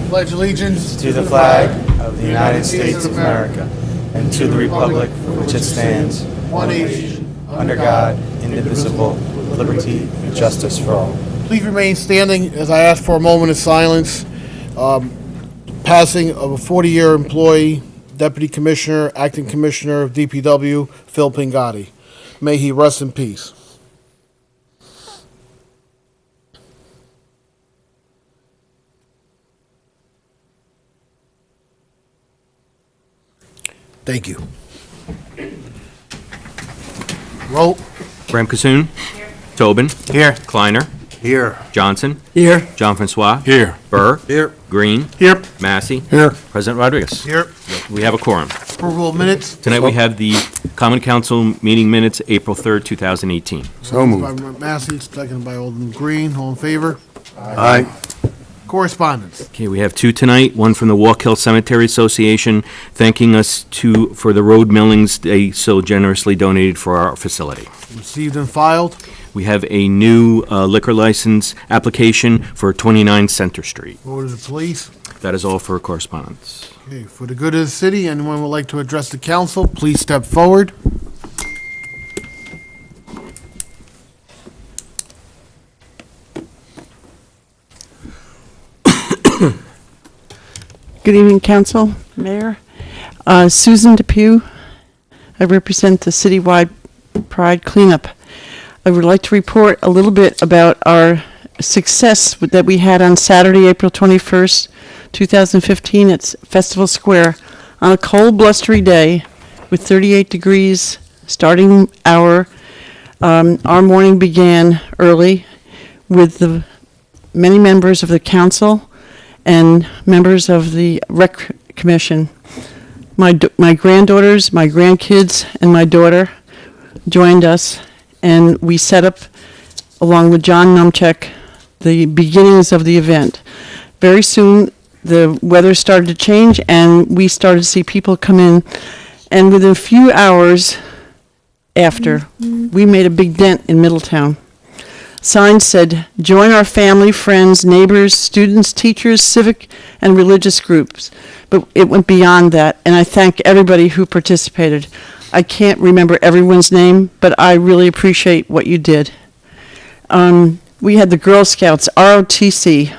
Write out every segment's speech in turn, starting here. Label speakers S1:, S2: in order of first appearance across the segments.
S1: Pledge allegiance
S2: to the flag of the United States of America and to the republic for which it stands, one nation, under God, indivisible, with liberty and justice for all.
S1: Please remain standing as I ask for a moment of silence. Passing of a 40-year employee, Deputy Commissioner, Acting Commissioner of DPW, Phil Pingotti. May he rest in peace. Thank you. Roll.
S3: Bram Kassoon. Here. Tobin.
S2: Here.
S3: Kleiner.
S2: Here.
S3: Johnson.
S2: Here.
S3: John Francois.
S2: Here.
S3: Burr.
S2: Here.
S3: Green.
S2: Here.
S3: Massey.
S2: Here.
S3: President Rodriguez.
S1: Here.
S3: We have a quorum.
S1: Approval of minutes.
S3: Tonight we have the Common Council meeting minutes, April 3rd, 2018.
S2: So moved.
S1: By Massey, seconded by Alderman Green. All in favor?
S2: Aye.
S1: Correspondence.
S3: Okay, we have two tonight, one from the Walk Hill Cemetery Association, thanking us for the road millings they so generously donated for our facility.
S1: Received and filed.
S3: We have a new liquor license application for 29 Center Street.
S1: Order the police.
S3: That is all for correspondence.
S1: Okay, for the good of the city, anyone would like to address the council, please step forward.
S4: Good evening, Council, Mayor. Susan Depew. I represent the citywide Pride cleanup. I would like to report a little bit about our success that we had on Saturday, April 21st, 2015 at Festival Square on a cold, blustery day with 38 degrees starting hour. Our morning began early with the many members of the council and members of the Rec Commission. My granddaughters, my grandkids, and my daughter joined us, and we set up, along with John Numchuck, the beginnings of the event. Very soon, the weather started to change, and we started to see people come in, and within a few hours after, we made a big dent in Middletown. Signs said, join our family, friends, neighbors, students, teachers, civic, and religious groups. But it went beyond that, and I thank everybody who participated. I can't remember everyone's name, but I really appreciate what you did. We had the Girl Scouts, ROTC,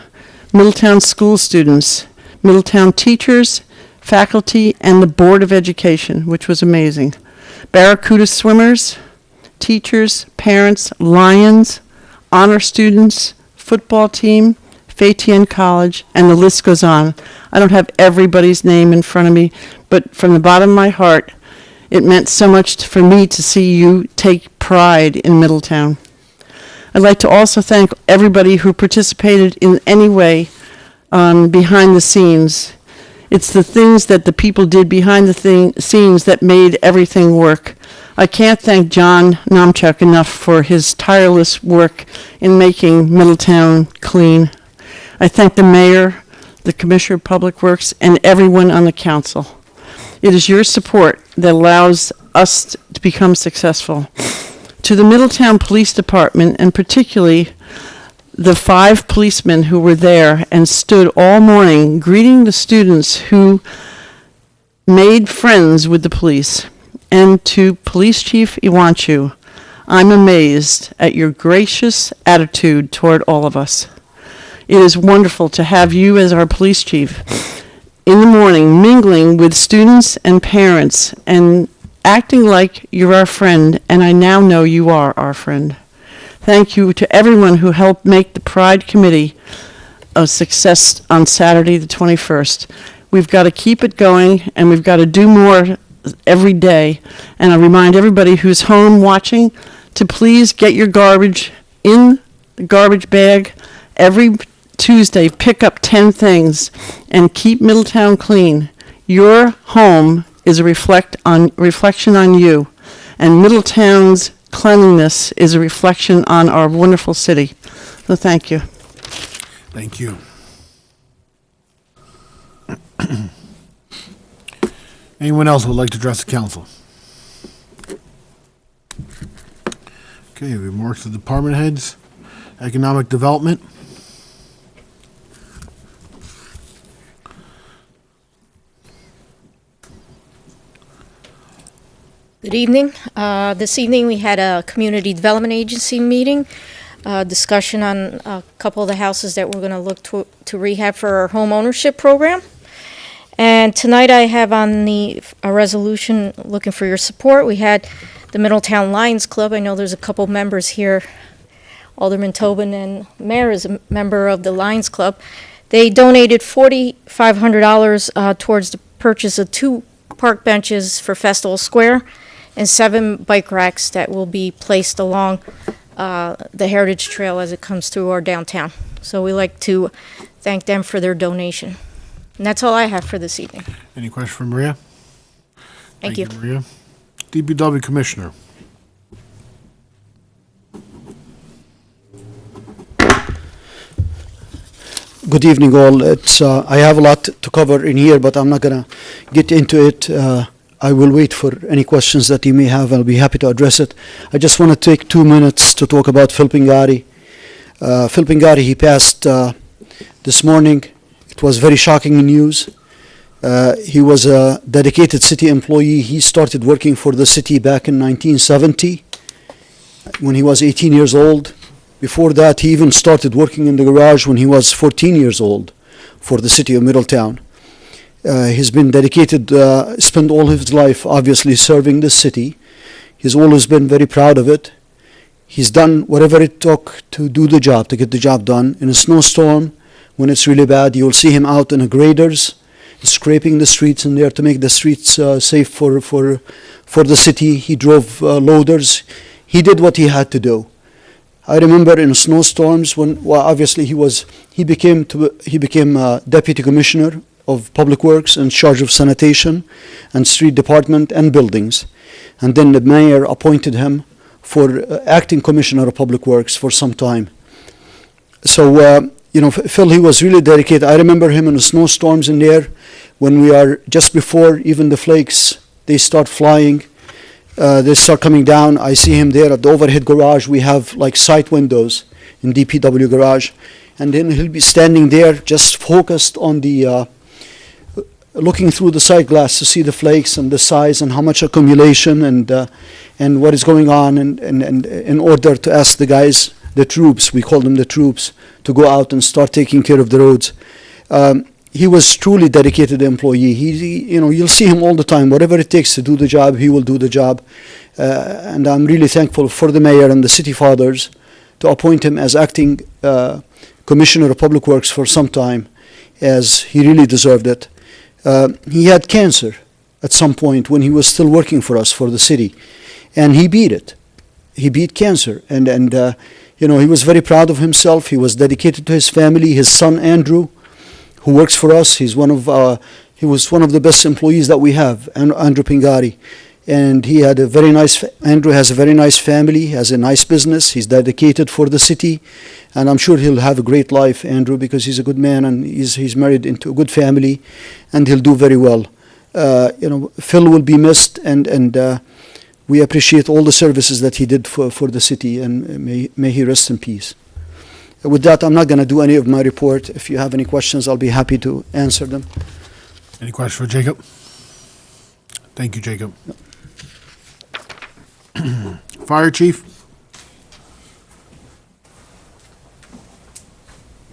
S4: Middletown school students, Middletown teachers, faculty, and the Board of Education, which was amazing. Barracuda swimmers, teachers, parents, Lions, honor students, football team, Fayetien College, and the list goes on. I don't have everybody's name in front of me, but from the bottom of my heart, it meant so much for me to see you take pride in Middletown. I'd like to also thank everybody who participated in any way behind the scenes. It's the things that the people did behind the scenes that made everything work. I can't thank John Numchuck enough for his tireless work in making Middletown clean. I thank the mayor, the Commissioner of Public Works, and everyone on the council. It is your support that allows us to become successful. To the Middletown Police Department, and particularly the 5 policemen who were there and stood all morning greeting the students who made friends with the police, and to Police Chief Iwanchu, I'm amazed at your gracious attitude toward all of us. It is wonderful to have you as our police chief in the morning, mingling with students and parents and acting like you're our friend, and I now know you are our friend. Thank you to everyone who helped make the Pride Committee a success on Saturday the 21st. We've got to keep it going, and we've got to do more every day. And I remind everybody who's home watching to please get your garbage in the garbage bag every Tuesday. Pick up 10 things and keep Middletown clean. Your home is a reflection on you, and Middletown's cleanliness is a reflection on our wonderful city. So thank you.
S1: Thank you. Anyone else would like to address the council? Okay, remarks to department heads. Economic development.
S5: Good evening. This evening we had a Community Development Agency meeting, discussion on a couple of the houses that we're going to look to rehab for our home ownership program. And tonight I have on a resolution looking for your support. We had the Middletown Lions Club. I know there's a couple members here. Alderman Tobin and Mayor is a member of the Lions Club. They donated $4,500 towards the purchase of 2 park benches for Festival Square and 7 bike racks that will be placed along the Heritage Trail as it comes through our downtown. So we like to thank them for their donation. And that's all I have for this evening.
S1: Any question for Maria?
S5: Thank you.
S1: Maria. DPW Commissioner.
S6: Good evening, all. I have a lot to cover in here, but I'm not going to get into it. I will wait for any questions that you may have. I'll be happy to address it. I just want to take 2 minutes to talk about Phil Pingari. Phil Pingari, he passed this morning. It was very shocking news. He was a dedicated city employee. He started working for the city back in 1970 when he was 18 years old. Before that, he even started working in the garage when he was 14 years old for the city of Middletown. He's been dedicated, spent all his life obviously serving the city. He's always been very proud of it. He's done whatever it took to do the job, to get the job done. In a snowstorm, when it's really bad, you'll see him out in a graders, scraping the streets in there to make the streets safe for the city. He drove loaders. He did what he had to do. I remember in snowstorms when, well, obviously he became deputy commissioner of public works in charge of sanitation and street department and buildings, and then the mayor appointed him for acting commissioner of public works for some time. So Phil, he was really dedicated. I remember him in the snowstorms in there when we are just before even the flakes they start flying. They start coming down. I see him there at the overhead garage. We have like side windows in DPW garage. And then he'll be standing there just focused on the, looking through the side glass to see the flakes and the size and how much accumulation and what is going on and in order to ask the guys, the troops, we call them the troops, to go out and start taking care of the roads. He was truly dedicated employee. You'll see him all the time. Whatever it takes to do the job, he will do the job. And I'm really thankful for the mayor and the city fathers to appoint him as acting commissioner of public works for some time, as he really deserved it. He had cancer at some point when he was still working for us, for the city, and he beat it. He beat cancer, and he was very proud of himself. He was dedicated to his family. His son Andrew, who works for us, he was one of the best employees that we have, Andrew Pingari. And Andrew has a very nice family, has a nice business, he's dedicated for the city, and I'm sure he'll have a great life, Andrew, because he's a good man and he's married into a good family, and he'll do very well. Phil will be missed, and we appreciate all the services that he did for the city, and may he rest in peace. With that, I'm not going to do any of my report. If you have any questions, I'll be happy to answer them.
S1: Any question for Jacob? Thank you, Jacob. Fire Chief?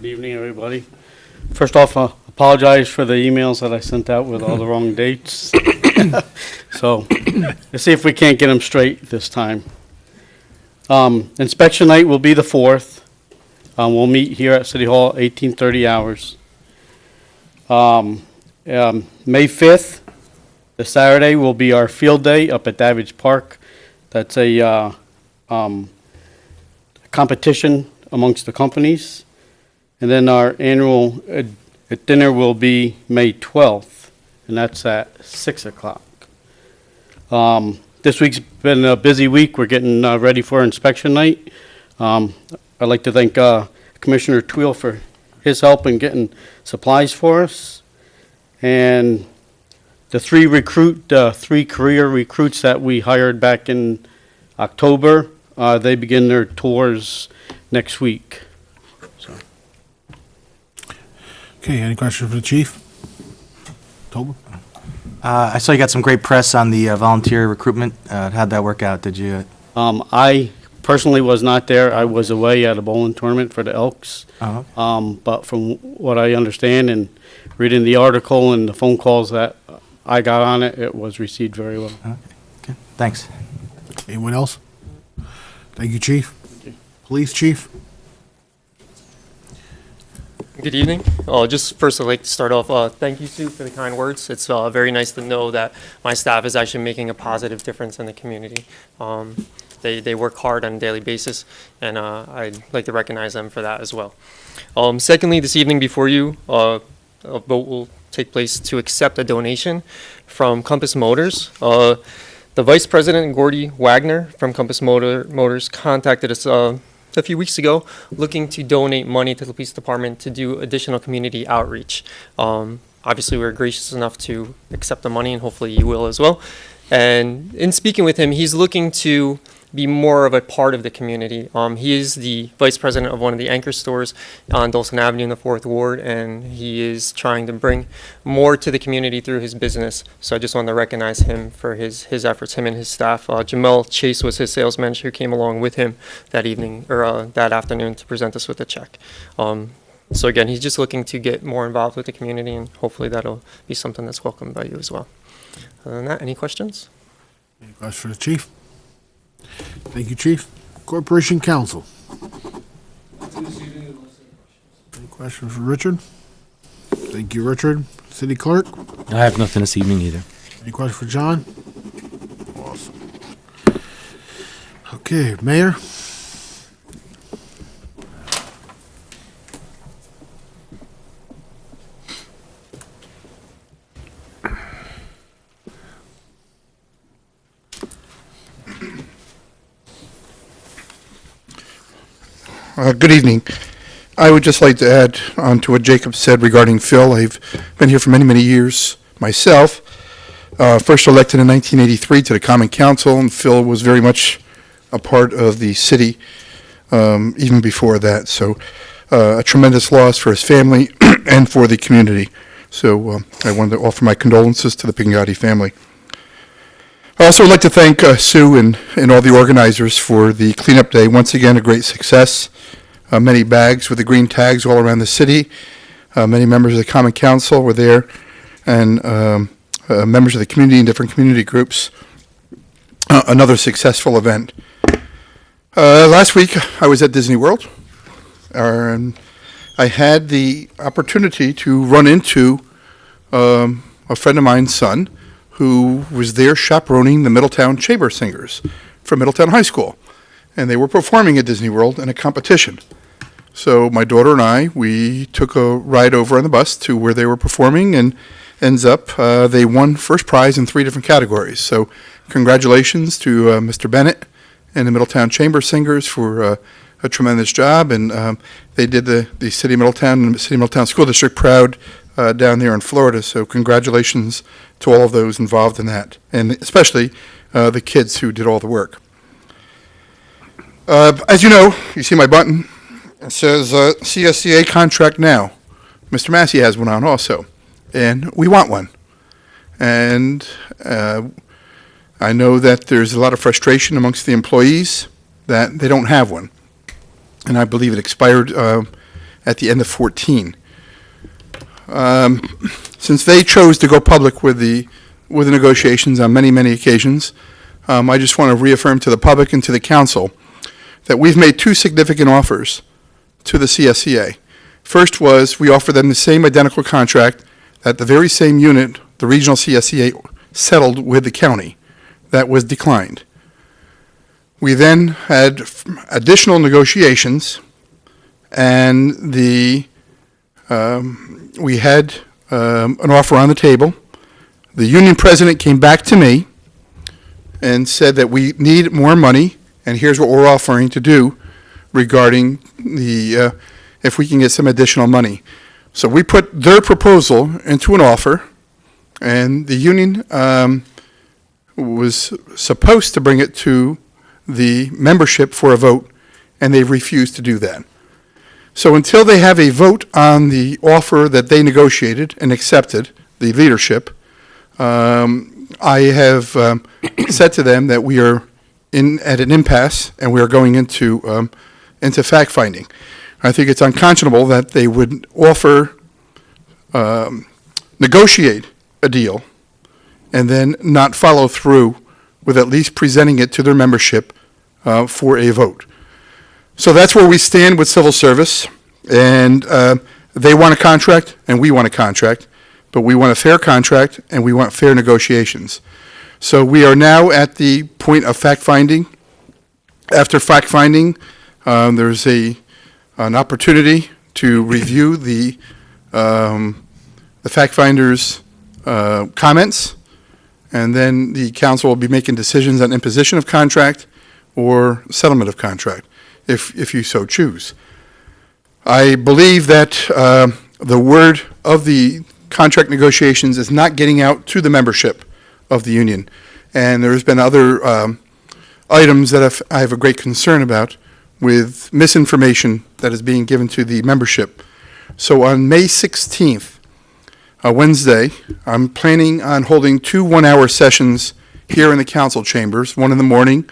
S7: Good evening, everybody. First off, apologize for the emails that I sent out with all the wrong dates. So let's see if we can't get them straight this time. Inspection night will be the 4th. We'll meet here at City Hall, 18:30 hours. May 5th, the Saturday, will be our field day up at Davidge Park. That's a competition amongst the companies. And then our annual dinner will be May 12th, and that's at 6 o'clock. This week's been a busy week. We're getting ready for inspection night. I'd like to thank Commissioner Tweel for his help in getting supplies for us. And the 3 career recruits that we hired back in October, they begin their tours next week. So.
S1: Okay, any questions for the chief? Tobin?
S2: I saw you got some great press on the volunteer recruitment. How'd that work out? Did you?
S7: I personally was not there. I was away at a bowling tournament for the Elks. But from what I understand and reading the article and the phone calls that I got on it, it was received very well.
S2: Okay. Thanks.
S1: Anyone else? Thank you, Chief. Police Chief?
S8: Good evening. Just first, I'd like to start off, thank you, Sue, for the kind words. It's very nice to know that my staff is actually making a positive difference in the community. They work hard on a daily basis, and I'd like to recognize them for that as well. Secondly, this evening before you, a vote will take place to accept a donation from Compass Motors. The Vice President, Gordy Wagner from Compass Motors, contacted us a few weeks ago looking to donate money to the police department to do additional community outreach. Obviously, we were gracious enough to accept the money, and hopefully you will as well. And in speaking with him, he's looking to be more of a part of the community. He is the vice president of one of the anchor stores on Dulcin Avenue in the 4th Ward, and he is trying to bring more to the community through his business. So I just wanted to recognize him for his efforts, him and his staff. Jamel Chase was his sales manager who came along with him that evening, or that afternoon, to present us with a check. So again, he's just looking to get more involved with the community, and hopefully that'll be something that's welcomed by you as well. Other than that, any questions?
S1: Any questions for the Chief? Thank you, Chief. Corporation Counsel. Any questions for Richard? Thank you, Richard. City Clerk.
S3: I have nothing this evening either.
S1: Any questions for John? Awesome. Okay, Mayor.
S9: Good evening. I would just like to add on to what Jacob said regarding Phil. I've been here for many, many years myself. First elected in 1983 to the Common Council, and Phil was very much a part of the city even before that. So a tremendous loss for his family and for the community. So I wanted to offer my condolences to the Pingotti family. I also would like to thank Sue and all the organizers for the cleanup day. Once again, a great success. Many bags with the green tags all around the city. Many members of the Common Council were there, and members of the community and different community groups. Another successful event. Last week, I was at Disney World, and I had the opportunity to run into a friend of mine's son, who was there chaperoning the Middletown Chamber Singers from Middletown High School. And they were performing at Disney World in a competition. So my daughter and I, we took a ride over on the bus to where they were performing, and ends up they won first prize in 3 different categories. So congratulations to Mr. Bennett and the Middletown Chamber Singers for a tremendous job. And they did the City of Middletown and the City of Middletown School District proud down there in Florida. So congratulations to all of those involved in that, and especially the kids who did all the work. As you know, you see my button. It says CSCA contract now. Mr. Massey has one on also, and we want one. And I know that there's a lot of frustration amongst the employees that they don't have one. And I believe it expired at the end of 2014. Since they chose to go public with the negotiations on many, many occasions, I just want to reaffirm to the public and to the council that we've made 2 significant offers to the CSCA. First was we offered them the same identical contract that the very same unit, the regional CSCA, settled with the county. That was declined. We then had additional negotiations, and we had an offer on the table. The union president came back to me and said that we need more money, and here's what we're offering to do regarding if we can get some additional money. So we put their proposal into an offer, and the union was supposed to bring it to the membership for a vote, and they refused to do that. So until they have a vote on the offer that they negotiated and accepted, the leadership, I have said to them that we are at an impasse and we are going into fact-finding. I think it's unconscionable that they would offer, negotiate a deal and then not follow through with at least presenting it to their membership for a vote. So that's where we stand with civil service, and they want a contract and we want a contract, but we want a fair contract and we want fair negotiations. So we are now at the point of fact-finding. After fact-finding, there's an opportunity to review the fact-finders' comments, and then the council will be making decisions on imposition of contract or settlement of contract, if you so choose. I believe that the word of the contract negotiations is not getting out to the membership of the union, and there's been other items that I have a great concern about with misinformation that is being given to the membership. So on May 16th, Wednesday, I'm planning on holding 2 one-hour sessions here in the council chambers, one in the morning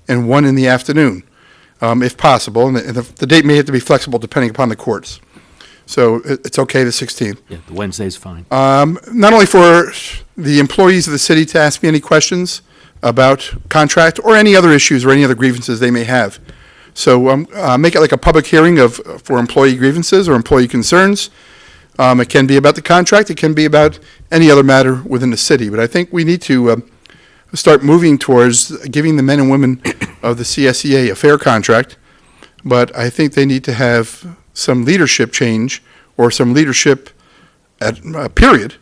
S9: and one in the afternoon, if possible. And the date may have to be flexible depending upon the courts. So it's okay, the 16th.
S3: Yeah, the Wednesday's fine.
S9: Not only for the employees of the city to ask me any questions about contract or any other issues or any other grievances they may have. So make it like a public hearing for employee grievances or employee concerns. It can be about the contract. It can be about any other matter within the city. But I think we need to start moving towards giving the men and women of the CSEA a fair contract. But I think they need to have some leadership change or some leadership period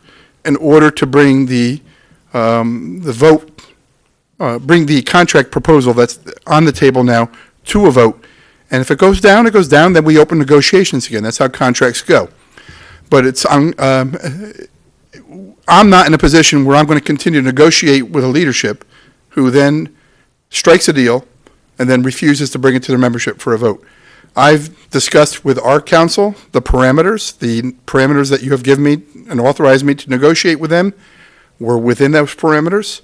S9: in order to bring the vote, bring the contract proposal that's on the table now to a vote. And if it goes down, then we open negotiations again. That's how contracts go. But I'm not in a position where I'm going to continue to negotiate with a leadership who then strikes a deal and then refuses to bring it to their membership for a vote. I've discussed with our council the parameters that you have given me and authorized me to negotiate with them were within those parameters.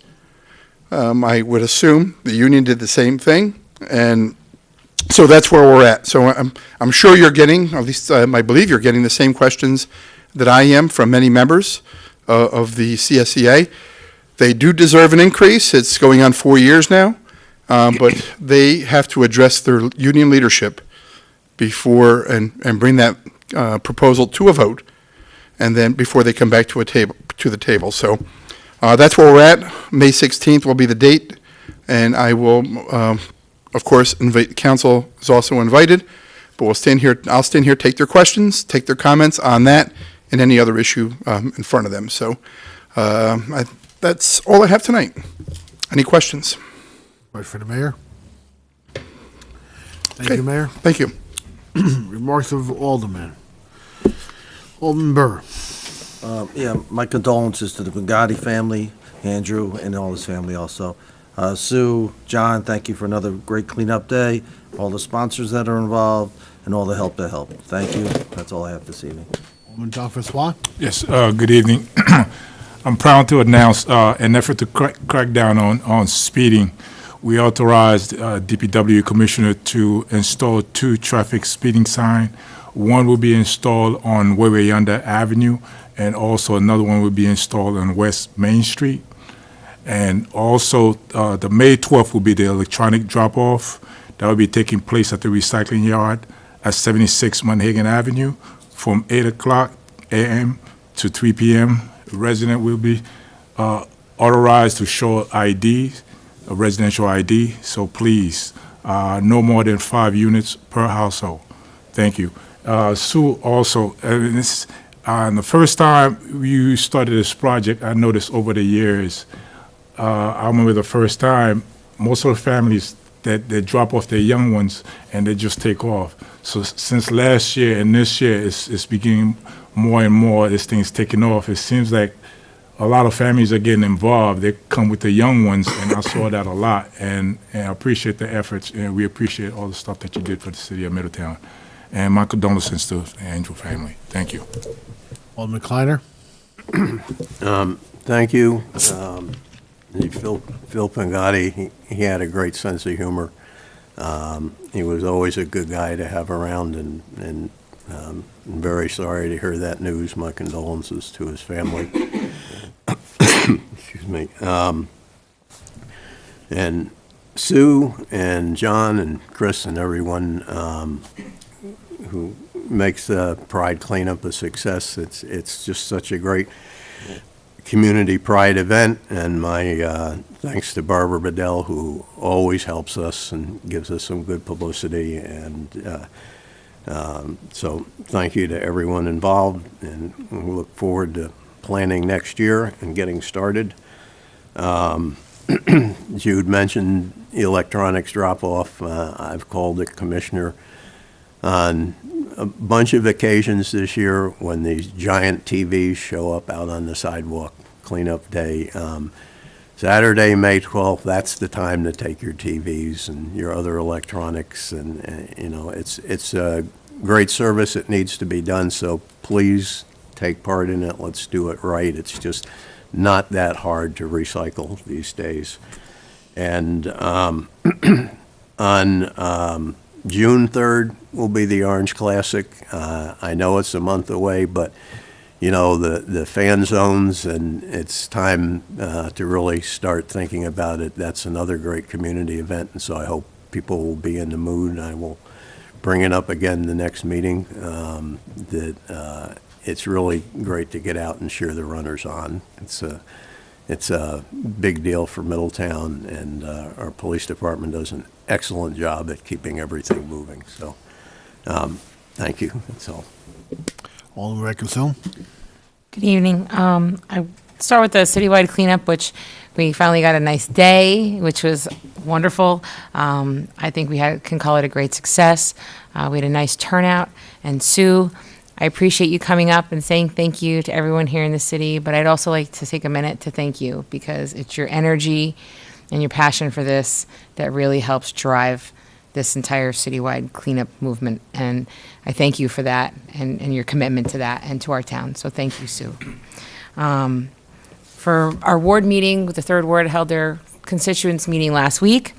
S9: I would assume the union did the same thing, and so that's where we're at. So I'm sure you're getting, at least I believe you're getting the same questions that I am from many members of the CSEA. They do deserve an increase. It's going on 4 years now, but they have to address their union leadership before and bring that proposal to a vote, and then before they come back to the table. So that's where we're at. May 16th will be the date, and I will. Of course, council is also invited, but I'll stand here, take their questions, take their comments on that and any other issue in front of them. So that's all I have tonight. Any questions?
S1: Right for the mayor. Thank
S9: Okay.
S1: you, Mayor.
S9: Thank you.
S1: Remarks of Alderman. Alderman Burr.
S10: Yeah, my condolences to the Bugatti family, Andrew, and all his family also. Sue, John, thank you for another great cleanup day, all the sponsors that are involved, and all the help that helped. Thank you. That's all I have this evening.
S1: Alderman John Francois.
S11: Yes, good evening. I'm proud to announce an effort to crack down on speeding. We authorized DPW Commissioner to install 2 traffic speeding signs. One will be installed on Wawayanda Avenue, and also another one will be installed on West Main Street. And also, the May 12th will be the electronic drop-off. That will be taking place at the recycling yard at 76 Monhagan Avenue from 8 o'clock a.m. to 3 p.m. The resident will be authorized to show ID, a residential ID. So please, no more than 5 units per household. Thank you. Sue, also, the first time you started this project, I noticed over the years, I remember the first time, most of the families that they drop off their young ones and they just take off. So since last year and this year, it's beginning more and more, this thing's taking off. It seems like a lot of families are getting involved. They come with the young ones, and I saw that a lot. And I appreciate the efforts, and we appreciate all the stuff that you did for the city of And my condolences to the Angel family. Thank you.
S1: Alderman Kleiner.
S12: Thank you. Phil Pengotti, he had a great sense of humor. He was always a good guy to have around, and I'm very sorry to hear that news. My condolences to his family. Excuse me. And Sue and John and Chris and everyone who makes the Pride cleanup a success. It's just such a great community pride event, and my thanks to Barbara Bedell, who always helps us and gives us some good publicity. And so thank you to everyone involved, and we look forward to planning next year and getting started. Jude mentioned electronics drop-off. I've called the commissioner on a bunch of occasions this year when these giant TVs show up out on the sidewalk, cleanup day. Saturday, May 12th, that's the time to take your TVs and your other electronics, and you know, it's a great service. It needs to be done, so please take part in it. Let's do it right. It's just not that hard to recycle these days. And on June 3rd will be the Orange Classic. I know it's a month away, but you know, the fan zones, and it's time to really start thinking about it. That's another great community event, and so I hope people will be in the mood. I will bring it up again the next meeting, that it's really great to get out and cheer the runners on. It's a big deal for Middletown, and our police department does an excellent job at keeping everything moving. So, thank you. That's all.
S1: Alderman Reconsum.
S13: Good evening. I start with the citywide cleanup, which we finally got a nice day, which was wonderful. I think we can call it a great success. We had a nice turnout. And Sue, I appreciate you coming up and saying thank you to everyone here in the city, but I'd also like to take a minute to thank you, because it's your energy and your passion for this that really helps drive this entire citywide cleanup movement. And I thank you for that, and your commitment to that and to our town. So thank you, Sue. For our ward meeting, the third ward held their constituents meeting last week,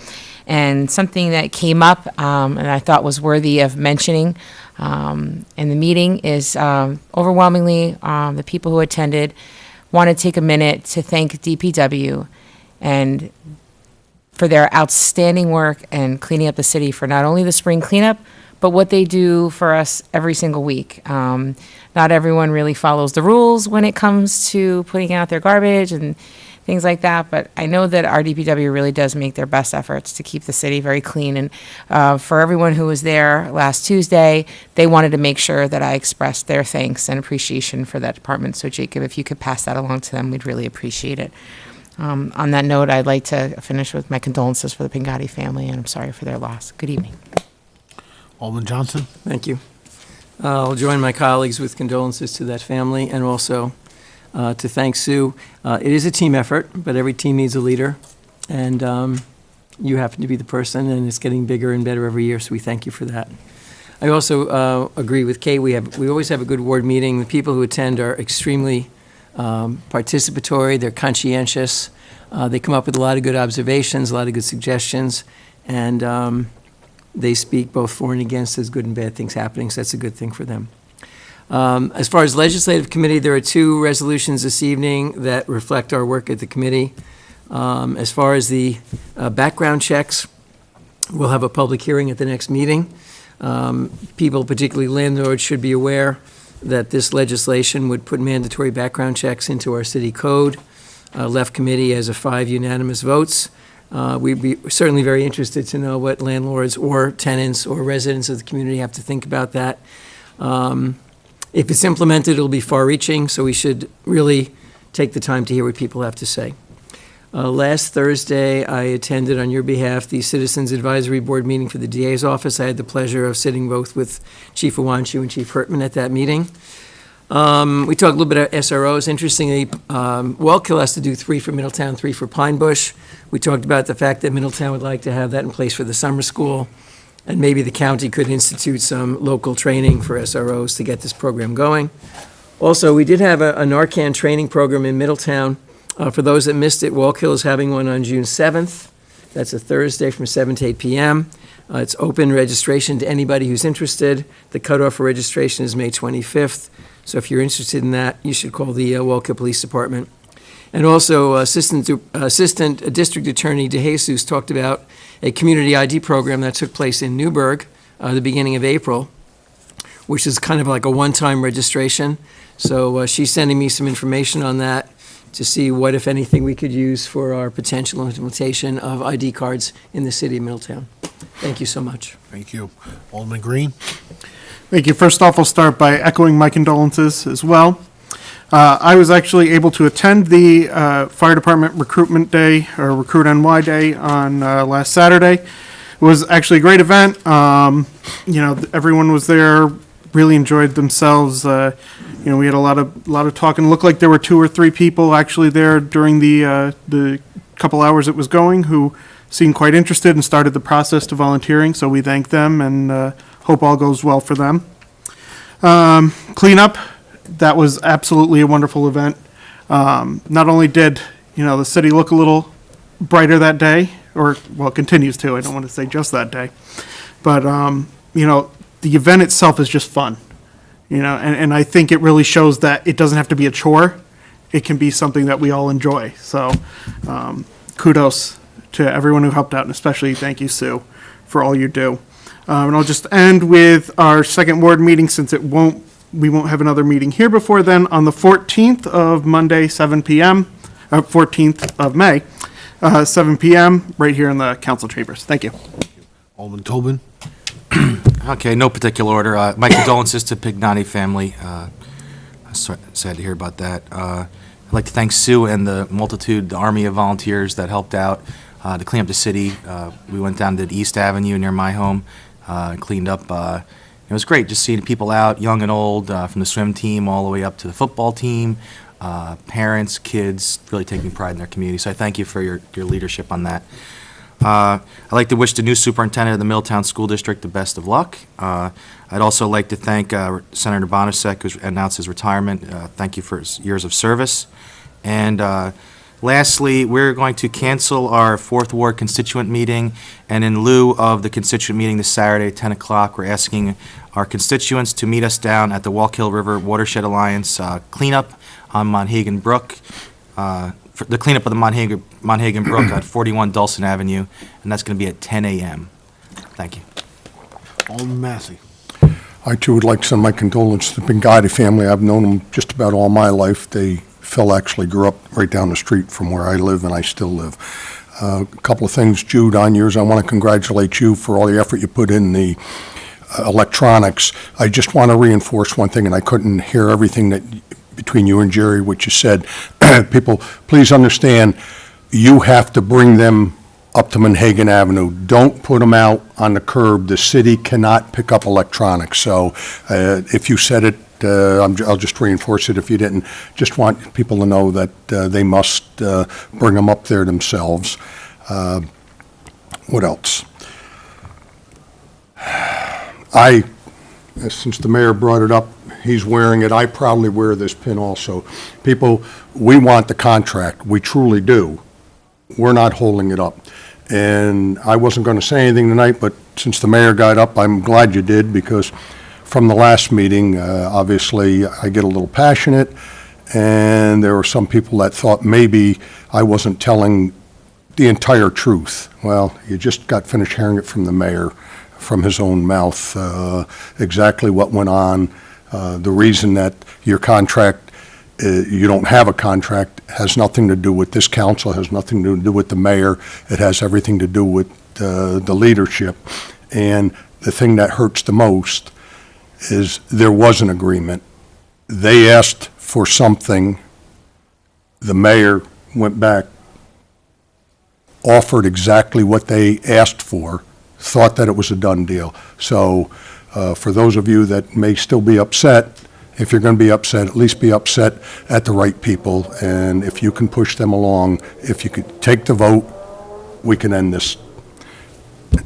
S13: and something that came up and I thought was worthy of mentioning in the meeting is overwhelmingly the people who attended want to take a minute to thank DPW and for their outstanding work and cleaning up the city for not only the spring cleanup, but what they do for us every single week. Not everyone really follows the rules when it comes to putting out their garbage and things like that, but I know that our DPW really does make their best efforts to keep the city very clean. And for everyone who was there last Tuesday, they wanted to make sure that I expressed their thanks and appreciation for that department. So Jacob, if you could pass that along to them, we'd really appreciate it. On that note, I'd like to finish with my condolences for the Pengotti family, and I'm sorry for their loss. Good evening.
S1: Alderman Johnson.
S14: Thank you. I'll join my colleagues with condolences to that family, and also to thank Sue. It is a team effort, but every team needs a leader, and you happen to be the person, and it's getting bigger and better every year, so we thank you for that. I also agree with Kate. We always have a good ward meeting. The people who attend are extremely participatory. They're conscientious. They come up with a lot of good observations, a lot of good suggestions, and they speak both for and against as good and bad things happening, so that's a good thing for them. As far as legislative committee, there are 2 resolutions this evening that reflect our work at the committee. As far as the background checks, we'll have a public hearing at the next meeting. People, particularly landlords, should be aware that this legislation would put mandatory background checks into our city code. Left committee as 5 unanimous votes. We'd be certainly very interested to know what landlords or tenants or residents of the community have to think about that. If it's implemented, it'll be far-reaching, so we should really take the time to hear what people have to say. Last Thursday, I attended on your behalf the Citizens Advisory Board meeting for the DA's office. I had the pleasure of sitting both with Chief Awanshu and Chief Hertman at that meeting. We talked a little bit about SROs. Interestingly, Wallkill has to do 3 for Middletown, 3 for Pine Bush. We talked about the fact that Middletown would like to have that in place for the summer school, and maybe the county could institute some local training for SROs to get this program going. Also, we did have a Narcan training program in Middletown. For those that missed it, Wallkill is having one on June 7th. That's a Thursday from 7 to 8 p.m. It's open registration to anybody who's interested. The cutoff for registration is May 25th. So if you're interested in that, you should call the Wallkill Police Department. And also, Assistant District Attorney DeJesus talked about a community ID program that took place in Newburgh the beginning of April, which is kind of like a one-time registration. So she's sending me some information on that to see what, if anything, we could use for our potential implementation of ID cards in the city of Middletown. Thank you so much.
S1: Thank you. Alderman Green?
S15: Thank you. First off, I'll start by echoing my condolences as well. I was actually able to attend the Fire Department Recruitment Day, or Recruit NY Day, on last Saturday. It was actually a great event. Everyone was there, really enjoyed themselves. We had a lot of talking. It looked like there were 2 or 3 people actually there during the couple hours it was going who seemed quite interested and started the process to volunteering. So we thank them and hope all goes well for them. Cleanup. That was absolutely a wonderful event. Not only did, the city look a little brighter that day, or, well, it continues to, I don't want to say just that day, but, the event itself is just fun, and I think it really shows that it doesn't have to be a chore. It can be something that we all enjoy. So kudos to everyone who helped out, and especially thank you, Sue, for all you do. And I'll just end with our second ward meeting, since we won't have another meeting here before then, on the 14th of Monday, 7 p.m., 14th of May, 7 p.m., right here in the council chambers. Thank you.
S1: Alderman Tobin?
S2: Okay, no particular order. My condolences to Pignani family. Sad to hear about that. I'd like to thank Sue and the army of volunteers that helped out to clean up the city. We went down to East Avenue near my home and cleaned up. It was great just seeing people out, young and old, from the swim team all the way up to the football team, parents, kids, really taking pride in their community. So I thank you for your leadership on that. I'd like to wish the new superintendent of the Middletown School District the best of luck. I'd also like to thank Senator Bonasek, who's announced his retirement. Thank you for his years of service. And lastly, we're going to cancel our 4th Ward constituent meeting, and in lieu of the constituent meeting this Saturday at 10 o'clock, we're asking our constituents to meet us down at the Wallkill River Watershed Alliance cleanup on Monhegan Brook, for the cleanup of the Monhegan Brook at 41 Dulcin Avenue, and that's going to be at 10 a.m. Thank you.
S1: Alderman Massey?
S9: I too would like to send my condolences to the Bengati family. I've known them just about all my life. Phil actually grew up right down the street from where I live, and I still live. A couple of things, Jude, on yours. I want to congratulate you for all the effort you put in the electronics. I just want to reinforce one thing, and I couldn't hear everything that between you and Jerry, what you said. People, please understand, you have to bring them up to Monhegan Avenue. Don't put them out on the curb. The city cannot pick up electronics. So if you said it, I'll just reinforce it if you didn't. Just want people to know that they must bring them up there themselves. What else? Since the mayor brought it up, he's wearing it. I proudly wear this pin also. People, we want the contract. We truly do. We're not holding it up. And I wasn't going to say anything tonight, but since the mayor got up, I'm glad you did, because from the last meeting, obviously, I get a little passionate, and there were some people that thought maybe I wasn't telling the entire truth. Well, you just got finished hearing it from the mayor, from his own mouth, exactly what went on. The reason that your contract, you don't have a contract, has nothing to do with this council, has nothing to do with the mayor. It has everything to do with the leadership. And the thing that hurts the most is there was an agreement. They asked for something. The mayor went back, offered exactly what they asked for, thought that it was a done deal. So for those of you that may still be upset, if you're going to be upset, at least be upset at the right people. And if you can push them along, if you could take the vote, we can end this.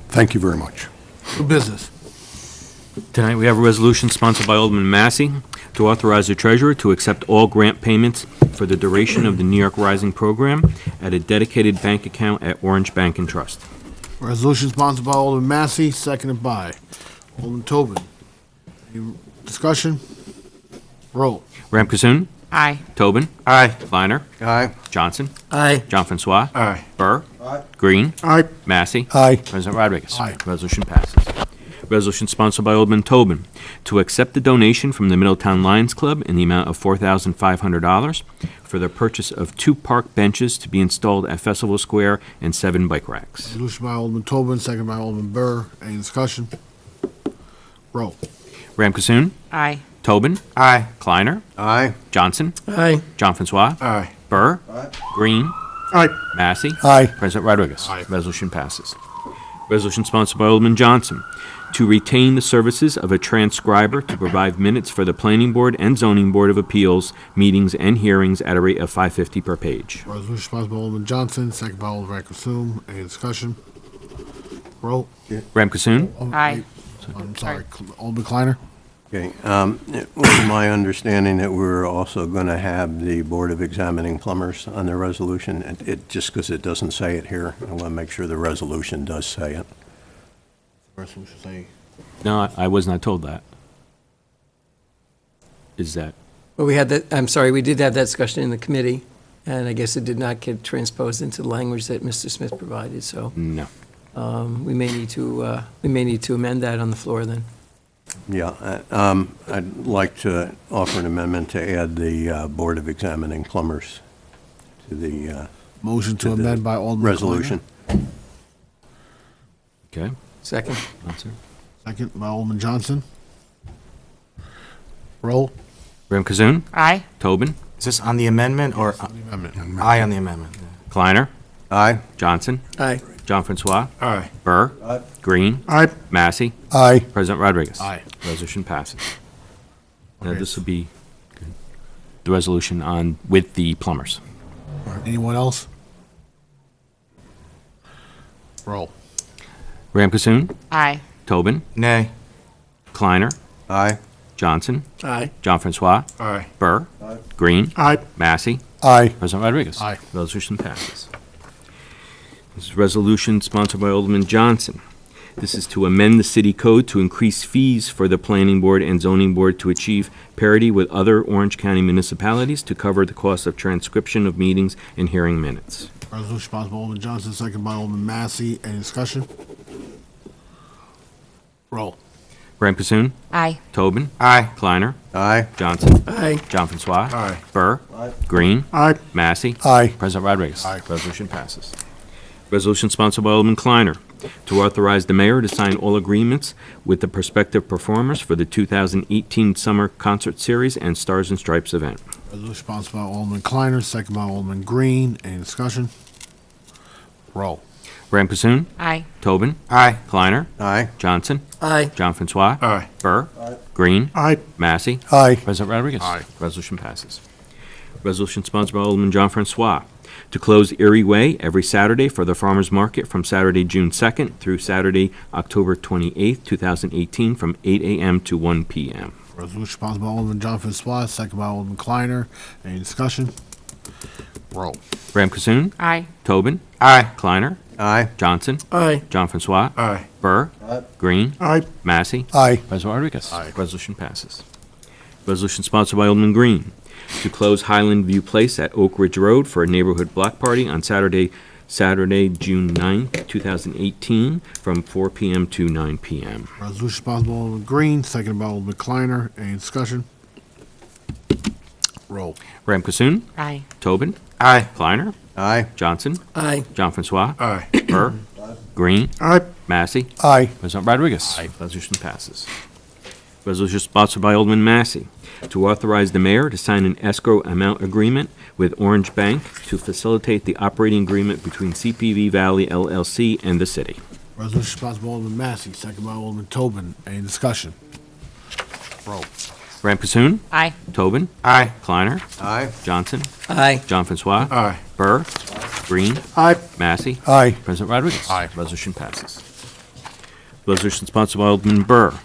S9: Thank you very much.
S1: New business.
S3: Tonight, we have a resolution sponsored by Alderman Massey to authorize the treasurer to accept all grant payments for the duration of the New York Rising program at a dedicated bank account at Orange Bank and Trust.
S1: Resolution sponsored by Alderman Massey, seconded by Alderman Tobin. Any discussion? Roll.
S3: Ram Kasoon,
S13: Aye.
S3: Tobin,
S2: Aye.
S3: Kleiner,
S10: Aye.
S3: Johnson,
S14: Aye.
S3: John Francois,
S11: Aye.
S3: Burr,
S10: Aye.
S3: Green,
S15: Aye.
S3: Massey,
S6: Aye.
S3: President Rodriguez.
S1: Aye.
S3: Resolution passes. Resolution sponsored by Alderman Tobin to accept the donation from the Middletown Lions Club in the amount of $4,500 for the purchase of 2 park benches to be installed at Festival Square and 7 bike racks.
S1: Resolution by Alderman Tobin, seconded by Alderman Burr. Any discussion? Roll.
S3: Ram Kasoon,
S13: Aye.
S3: Tobin,
S2: Aye.
S3: Kleiner,
S10: Aye.
S3: Johnson,
S14: Aye.
S3: John Francois,
S11: Aye.
S3: Burr,
S10: Aye.
S3: Green,
S15: Aye.
S3: Massey,
S6: Aye.
S3: President Rodriguez.
S1: Aye.
S3: Resolution passes. Resolution sponsored by Alderman Johnson to retain the services of a transcriber to provide minutes for the Planning Board and Zoning Board of Appeals meetings and hearings at a rate of $5.50 per page.
S1: Resolution sponsored by Alderman Johnson, seconded by Alderman Rankine-Sum. Any discussion? Roll.
S3: Ram Kasoon,
S13: Aye.
S1: I'm sorry, Alderman Kleiner.
S12: Okay, it was my understanding that we were also going to have the Board of Examining Plumbers on the resolution. It just because it doesn't say it here, I want to make sure the resolution does say it.
S1: Resolution say.
S3: no, I was not told that. Is that,
S14: Well, we had that, I'm sorry, we did have that discussion in the committee, and I guess it did not get transposed into the language that Mr. Smith provided, so
S3: no.
S14: we may need to amend that on the floor then.
S12: Yeah, I'd like to offer an amendment to add the Board of Examining Plumbers to the
S1: Motion to
S12: To the
S1: amend by Alderman
S12: resolution.
S3: Okay.
S14: Second.
S3: That's it.
S1: Kleiner. Second by Alderman Johnson. Roll.
S3: Ram Kasoon,
S13: Aye.
S3: Tobin,
S2: Is this on the amendment or
S1: Amendment.
S2: aye on the amendment?
S3: Kleiner,
S12: Aye.
S3: Johnson,
S14: Aye.
S3: John Francois,
S11: Aye.
S3: Burr,
S10: Aye.
S3: Green,
S15: Aye.
S3: Massey,
S6: Aye.
S3: President Rodriguez.
S1: Aye.
S3: Resolution passes. Now,
S1: Okay.
S3: this will be the resolution on, with the plumbers.
S1: Anyone else? Roll.
S3: Ram Kasoon,
S13: Aye.
S3: Tobin,
S2: Nay.
S3: Kleiner,
S12: Aye.
S3: Johnson,
S14: Aye.
S3: John Francois,
S11: Aye.
S3: Burr,
S10: Aye.
S3: Green,
S15: Aye.
S3: Massey,
S6: Aye.
S3: President Rodriguez.
S1: Aye.
S3: Resolution passes. This is a resolution sponsored by Alderman Johnson. This is to amend the city code to increase fees for the planning board and zoning board to achieve parity with other Orange County municipalities to cover the cost of transcription of meetings and hearing minutes.
S1: Resolution sponsored by Alderman Johnson, seconded by Alderman Massey. Any discussion? Roll.
S3: Ram Kasoon,
S13: Aye.
S3: Tobin,
S2: Aye.
S3: Kleiner,
S12: Aye.
S3: Johnson,
S14: Aye.
S3: John Francois,
S11: Aye.
S3: Burr,
S10: Aye.
S3: Green,
S15: Aye.
S3: Massey,
S6: Aye.
S3: President Rodriguez.
S1: Aye.
S3: Resolution passes. Resolution sponsored by Alderman Kleiner to authorize the mayor to sign all agreements with the prospective performers for the 2018 Summer Concert Series and Stars and Stripes event.
S1: Resolution sponsored by Alderman Kleiner, seconded by Alderman Green. Any discussion? Roll.
S3: Ram Kasoon,
S13: Aye.
S3: Tobin,
S2: Aye.
S3: Kleiner,
S12: Aye.
S3: Johnson,
S14: Aye.
S3: John Francois,
S11: Aye.
S3: Burr,
S10: Aye.
S3: Green,
S15: Aye.
S3: Massey,
S6: Aye.
S3: President Rodriguez.
S1: Aye.
S3: Resolution passes. Resolution sponsored by Alderman John Francois to close Erie Way every Saturday for the farmers market from Saturday, June 2nd through Saturday, October 28th, 2018, from 8 a.m. to 1 p.m.
S1: Resolution sponsored by Alderman John Francois, seconded by Alderman Kleiner. Any discussion? Roll.
S3: Ram Kasoon,
S13: Aye.
S3: Tobin,
S2: Aye.
S3: Kleiner,
S12: Aye.
S3: Johnson,
S14: Aye.
S3: John Francois,
S11: Aye.
S3: Burr,
S10: Aye.
S3: Green,
S15: Aye.
S3: Massey,
S6: Aye.
S3: President Rodriguez.
S1: Aye.
S3: Resolution passes. Resolution sponsored by Alderman Green to close Highland View Place at Oak Ridge Road for a neighborhood block party on Saturday, June 9th, 2018, from 4 p.m. to 9 p.m.
S1: Resolution sponsored by Alderman Green, seconded by Alderman Kleiner. Any discussion? Roll.
S3: Ram Kasoon,
S13: Aye.
S3: Tobin,
S2: Aye.
S3: Kleiner,
S12: Aye.
S3: Johnson,
S14: Aye.
S3: John Francois,
S11: Aye.
S3: Burr, Green,
S15: Aye.
S3: Massey,
S6: Aye.
S3: President Rodriguez. Resolution passes. Resolution sponsored by Alderman Massey to authorize the mayor to sign an escrow amount agreement with Orange Bank to facilitate the operating agreement between CPV Valley LLC and the city.
S1: Resolution sponsored by Alderman Massey, seconded by Alderman Tobin. Any discussion? Roll.
S3: Ram Kasoon,
S13: Aye.
S3: Tobin,
S2: Aye.
S3: Kleiner,
S12: Aye.
S3: Johnson,
S14: Aye.
S3: John Francois,
S11: Aye.
S3: Burr, Green,
S15: Aye.
S3: Massey,
S6: Aye.
S3: President Rodriguez.
S1: Aye.
S3: Resolution passes. Resolution sponsored by Alderman Burr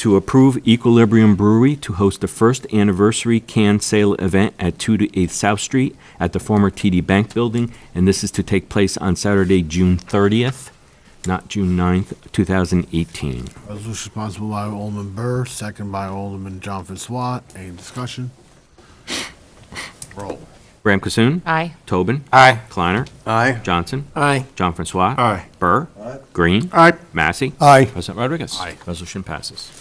S3: to approve Equilibrium Brewery to host the first anniversary can sale event at 2 to 8 South Street at the former TD Bank Building, and this is to take place on Saturday, June 30th, not June 9th, 2018.
S1: Resolution sponsored by Alderman Burr, second by Alderman John Francois. Any discussion? Roll.
S3: Graham Cassoon.
S13: Aye.
S3: Tobin.
S2: Aye.
S3: Kleiner.
S12: Aye.
S3: Johnson.
S14: Aye.
S3: John Francois.
S11: Aye.
S3: Burr. Green.
S15: Aye.
S3: Massey.
S9: Aye.
S3: President Rodriguez.
S2: Aye.
S3: Resolution passes.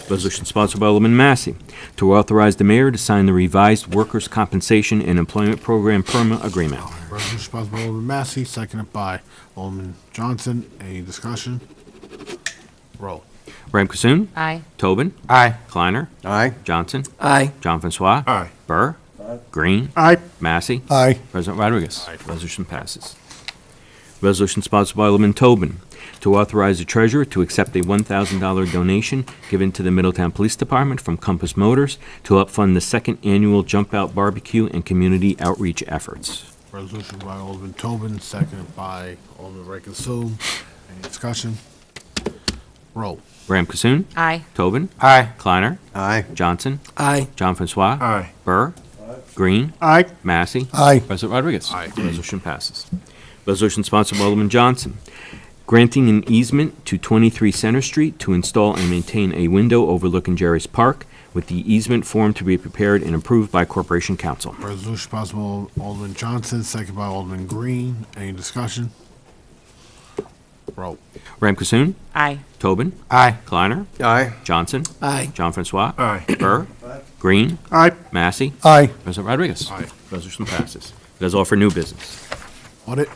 S3: Resolution sponsored by Alderman Massey to authorize the mayor to sign the revised Workers' Compensation and Employment Program PERMA agreement.
S1: Resolution sponsored by Alderman Massey, seconded by Alderman Johnson. Any discussion? Roll.
S3: Graham Cassoon.
S13: Aye.
S3: Tobin.
S2: Aye.
S3: Kleiner.
S12: Aye.
S3: Johnson.
S14: Aye.
S3: John Francois.
S11: Aye.
S3: Burr. Green.
S15: Aye.
S3: Massey.
S9: Aye.
S3: President Rodriguez. Resolution passes. Resolution sponsored by Alderman Tobin to authorize the treasurer to accept a $1,000 donation given to the Middletown Police Department from Compass Motors to help fund the second annual Jump Out Barbecue and community outreach efforts.
S1: Resolution by Alderman Tobin, seconded by Alderman Ray Consume. Any discussion? Roll.
S3: Graham Cassoon.
S13: Aye.
S3: Tobin.
S2: Aye.
S3: Kleiner.
S12: Aye.
S3: Johnson.
S14: Aye.
S3: John Francois.
S11: Aye.
S3: Burr. Green.
S15: Aye.
S3: Massey.
S9: Aye.
S3: President Rodriguez. Resolution passes. Resolution sponsored by Alderman Johnson, granting an easement to 23 Center Street to install and maintain a window overlooking Jerry's Park, with the easement form to be prepared and approved by Corporation Council.
S1: Resolution sponsored by Alderman Johnson, seconded by Alderman Green. Any discussion? Roll.
S3: Graham Cassoon.
S13: Aye.
S3: Tobin.
S2: Aye.
S3: Kleiner.
S12: Aye.
S3: Johnson.
S14: Aye.
S3: John Francois.
S11: Aye.
S3: Burr. Green.
S15: Aye.
S3: Massey.
S9: Aye.
S3: President Rodriguez.
S1: Aye.
S3: Resolution passes. That is all for new business.
S1: Audit.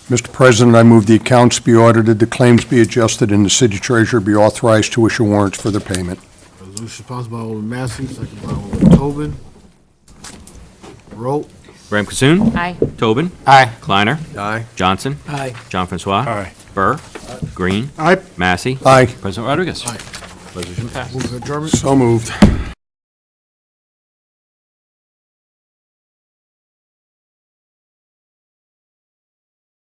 S9: Mr. President, I move the accounts be audited, the claims be adjusted, and the city treasurer be authorized to issue warrants for their payment.
S1: Resolution sponsored by Alderman Massey, seconded by Alderman Tobin. Roll.
S3: Graham Cassoon.
S13: Aye.
S3: Tobin.
S2: Aye.
S3: Kleiner.
S12: Aye.
S3: Johnson.
S14: Aye.
S3: John Francois.
S11: Aye.
S3: Burr. Green.
S15: Aye.
S3: Massey.
S9: Aye.
S3: President Rodriguez.
S1: Aye.
S3: Resolution passes.
S1: Move to adjournment.
S9: So moved.